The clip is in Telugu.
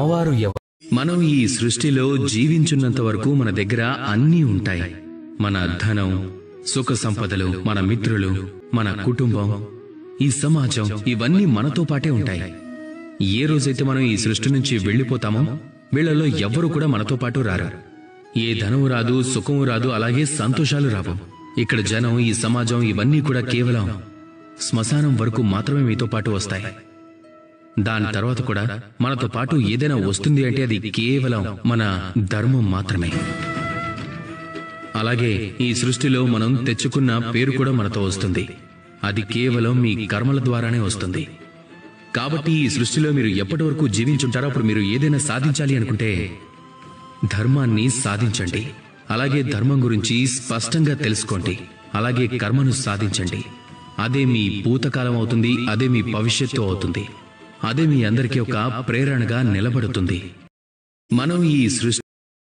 అమ్మవారు ఎవరు? మనం ఈ సృష్టిలో జీవించున్నంత వరకు మన దగ్గర అన్నీ ఉంటాయి. మన ధనం, సుఖ సంపదలు, మన మిత్రులు, మన కుటుంబం, ఈ సమాజం, ఇవన్నీ మనతో పాటే ఉంటాయి. ఏ రోజైతే మనం ఈ సృష్టి నుంచి వెళ్ళిపోతామో వీళ్ళలో ఎవ్వరూ కూడా మనతో పాటు రారు. ఏ ధనము రాదు, సుఖము రాదు, అలాగే సంతోషాలు రావు. ఇక్కడ జనం, ఈ సమాజం, ఇవన్నీ కూడా కేవలం శ్మశానం వరకు మాత్రమే మీతో పాటు వస్తాయి. దాని తర్వాత కూడా మనతో పాటు ఏదైనా వస్తుంది అంటే అది కేవలం మన ధర్మం మాత్రమే. అలాగే ఈ సృష్టిలో మనం తెచ్చుకున్న పేరు కూడా మనతో వస్తుంది. అది కేవలం మీ కర్మల ద్వారానే వస్తుంది. కాబట్టి ఈ సృష్టిలో మీరు ఎప్పటి వరకు జీవించుంటారో అప్పుడు మీరు ఏదైనా సాధించాలి అనుకుంటే ధర్మాన్ని సాధించండి. అలాగే ధర్మం గురించి స్పష్టంగా తెలుసుకోండి. అలాగే కర్మను సాధించండి. అదే మీ భూతకాలం అవుతుంది. అదే మీ భవిష్యత్తు అవుతుంది. అదే మీ అందరికీ ఒక ప్రేరణగా నిలబడుతుంది. మనం ఈ సృష్టి